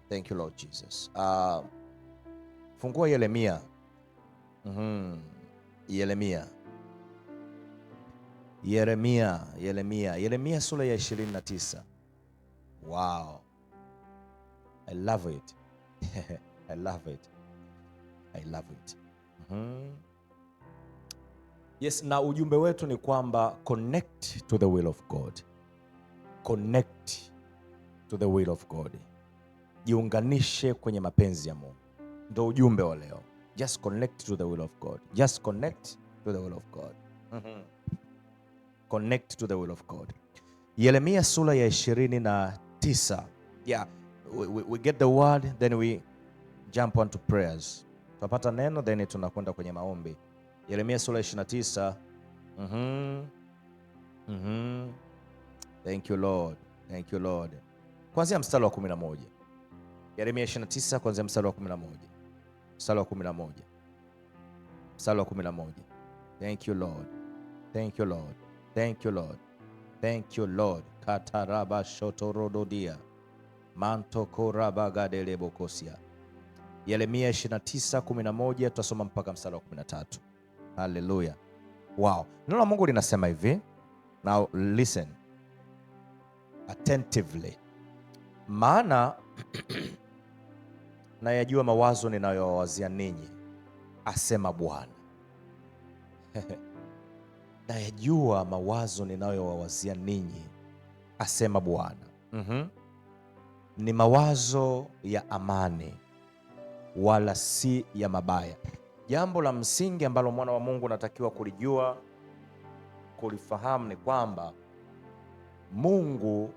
Thank you Lord Jesus. Fungua Yeremia. Yeremia sura ya 29. Wow. I love it. I love it. Yes, na ujumbe wetu ni kwamba connect to the will of God. Connect to the will of God. Jiunganishe kwenye mapenzi ya Mungu. Ndio ujumbe wa leo. Just connect to the will of God. Just connect to the will of God. Connect to the will of God. Yeremia sura ya 29. Yeah, we get the word, then we jump on to prayers. Tunapata neno, then tunakwenda kwenye maombi. Yeremia sura ya 29. Thank you Lord. Thank you Lord. Kuanzia mstari wa 11. Yeremia 29 kuanzia mstari wa 11. Mstari wa 11. Mstari wa 11. Thank you Lord. Thank you Lord. Thank you Lord. Thank you Lord. Kataraba shotorododia. Manto koraba gadele bokosia. Yeremia 29:11 tutasoma mpaka mstari wa 13. Hallelujah. Wow. Neno la Mungu linasema hivi. Now listen attentively. Maana nayajua mawazo ninayowazia ninyi, asema Bwana. Nayajua mawazo ninayowazia ninyi, asema Bwana. Ni mawazo ya amani, wala si ya mabaya. Jambo la msingi ambalo mwana wa Mungu anatakiwa kulijua, kulifahamu ni kwamba Mungu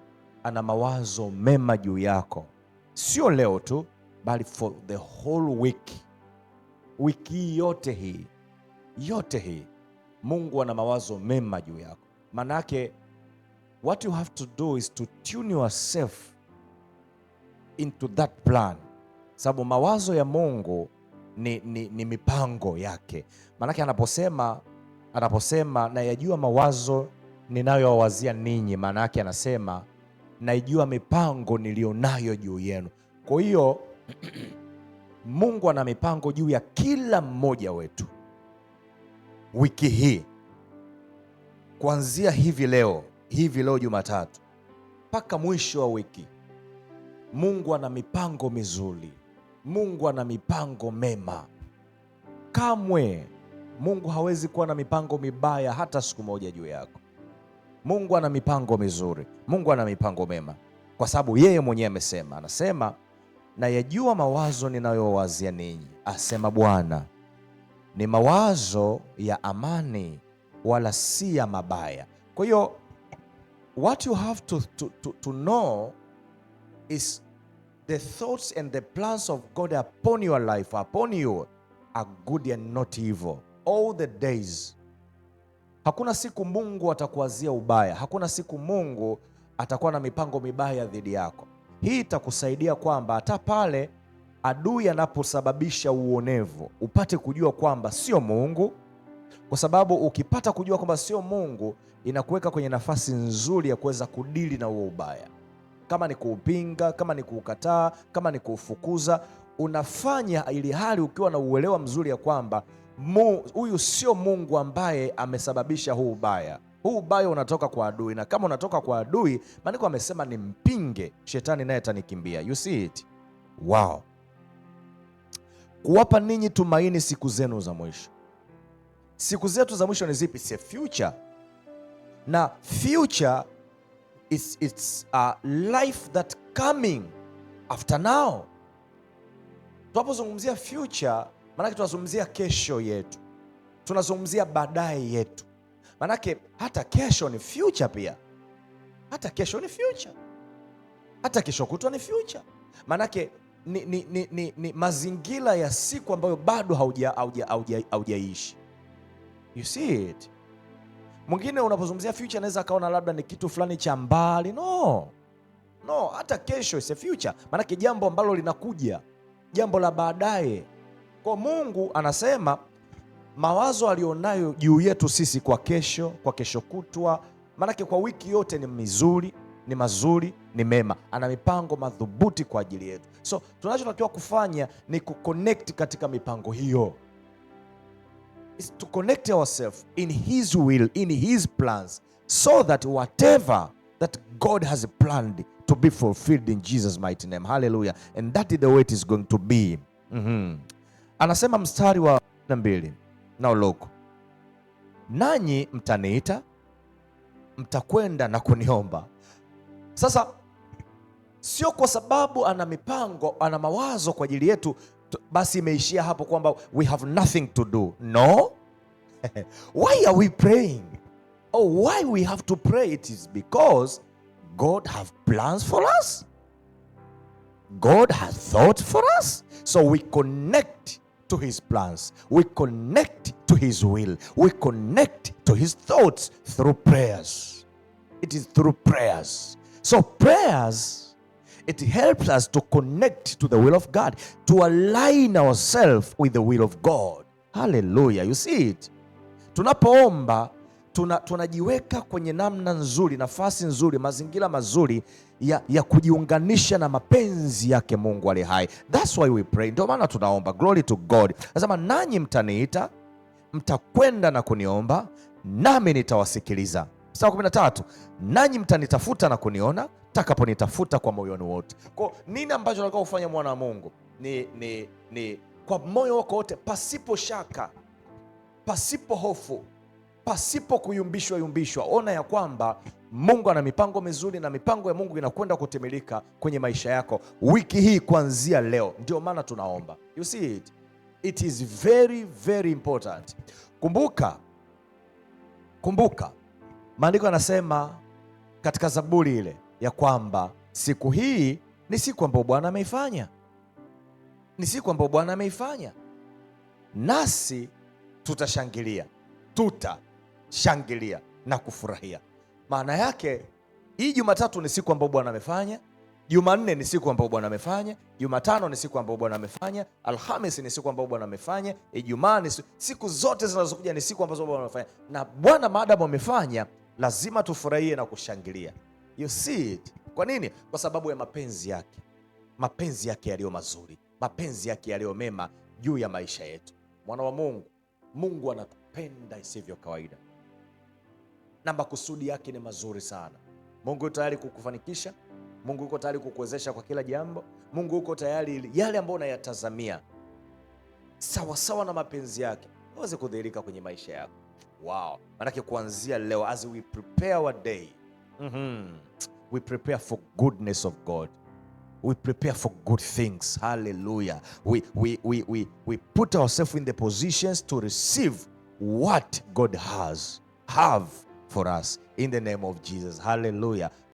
ana mawazo mema juu yako. Sio leo tu, bali for the whole week. Wiki yote hii Mungu ana mawazo mema juu yako. Manake what you have to do is to tune yourself into that plan. Sababu mawazo ya Mungu ni mipango yake. Manake anaposema nayajua mawazo ninayowazia ninyi, manake anasema naijua mipango nilionayo juu yenu. Kwa hiyo Mungu ana mipango juu ya kila mmoja wetu. Wiki hii kuanzia hivi leo Jumatatu mpaka mwisho wa wiki, Mungu ana mipango mizuri. Mungu ana mipango mema. Kamwe Mungu hawezi kuwa na mipango mibaya hata siku moja juu yako. Mungu ana mipango mizuri. Mungu ana mipango mema, kwa sababu yeye mwenyewe anasema nayajua mawazo ninayowazia ninyi, asema Bwana, ni mawazo ya amani, wala si ya mabaya. Kwa hiyo what you have to know is the thoughts and the plans of God upon your life, upon you, are good and not evil all the days. Hakuna siku Mungu atakuwazia ubaya. Hakuna siku Mungu atakuwa na mipango mibaya dhidi yako. Hii itakusaidia kwamba hata pale adui anaposababisha uonevu, upate kujua kwamba sio Mungu, kwa sababu ukipata kujua kwamba sio Mungu, inakuweka kwenye nafasi nzuri ya kuweza kudili na huo ubaya. Kama ni kuupinga, kama ni kuukataa, kama ni kuufukuza, unafanya ili hali ukiwa na uelewa mzuri ya kwamba huyu sio Mungu ambaye amesababisha huu ubaya. Huu ubaya unatoka kwa adui, na kama unatoka kwa adui, maandiko amesema nimpinge shetani naye atanikimbia. You see it? Wow. Kuwapa ninyi tumaini siku zenu za mwisho. Siku zetu za mwisho ni zipi? It's a future. Na future it's a life that coming after now. Tunapozungumzia future, maanake tunazungumzia kesho yetu, tunazungumzia baadaye yetu. Maanake hata kesho ni future pia. Hata kesho ni future. Hata kesho kutwa ni future. Maanake ni mazingira ya siku ambayo bado haujaishi. You see it? Mwingine unapozungumzia future anaweza kaona labda ni kitu fulani cha mbali. No, hata kesho is a future. Maanake jambo ambalo linakuja, jambo la baadaye. Kwa Mungu anasema mawazo alionayo juu yetu sisi kwa kesho kutwa, maanake kwa wiki yote ni mizuri, ni mazuri. ni mema, ana mipango madhubuti kwa ajili yetu. So tunachotakiwa kufanya ni kuconnect katika mipango hiyo, is to connect ourselves in his will, in his plans, so that whatever that God has planned to be fulfilled in Jesus mighty name. Hallelujah. And that is the way it is going to be. Anasema mstari wa 2, now look, nanyi mtaniita, mtakwenda na kuniomba. Sasa sio kwa sababu ana mipango, ana mawazo kwa ajili yetu basi imeishia hapo kwamba we have nothing to do. No. Why are we praying? Why we have to pray? It is because God have plans for us. God has thought for us. So we connect to his plans. We connect to his will. We connect to his thoughts through prayers. It is through prayers. So prayers, it helps us to connect to the will of God, to align ourselves with the will of God. Hallelujah. You see it? Tunapoomba tunajiweka kwenye namna nzuri, nafasi nzuri, mazingira mazuri ya kujiunganisha na mapenzi yake Mungu aliye hai. That's why we pray. Ndio maana tunaomba. Glory to God. Nasema nanyi mtaniita, mtakwenda na kuniomba, nami nitawasikiliza. Mstari 13, nanyi mtanitafuta na kuniona takaponitafuta kwa moyoni wote. Kwa nini ambacho unataka kufanya mwana wa Mungu? Ni kwa moyo wako wote, pasipo shaka, pasipo hofu, pasipo kuyumbishwa. Ona ya kwamba Mungu ana mipango mizuri na mipango ya Mungu inakwenda kutimilika kwenye maisha yako wiki hii kuanzia leo. Ndio maana tunaomba. You see it? It is very very important. Kumbuka maandiko yanasema katika Zaburi ile ya kwamba siku hii ni siku ambayo Bwana ameifanya. Ni siku ambayo Bwana ameifanya. Nasi tutashangilia na kufurahia. Maana yake hii Jumatatu ni siku ambayo Bwana amefanya, Jumanne ni siku ambayo Bwana amefanya, Jumatano ni siku ambayo Bwana amefanya, Alhamisi ni siku ambayo Bwana amefanya, Ijumaa ni siku zote zinazokuja ni siku ambazo Bwana amefanya. Na Bwana maadamu amefanya, lazima tufurahie na kushangilia. You see it? Kwa nini? Kwa sababu ya mapenzi yake yaliyo mazuri, mapenzi yake yaliyo mema juu ya maisha yetu. Mwana wa Mungu anatupenda isivyo kawaida, na makusudi yake ni mazuri sana. Mungu yuko tayari kukufanikisha. Mungu yuko tayari kukuwezesha kwa kila jambo. Mungu yuko tayari yale ambayo unayatazamia sawa na mapenzi yake yaweze kudhihirika kwenye maisha yako. Wow. Maanake kuanzia leo, as we prepare our day, we prepare for goodness of God. We prepare for good things. Hallelujah. We put ourselves in the positions to receive what God have for us in the name of Jesus. Hallelujah.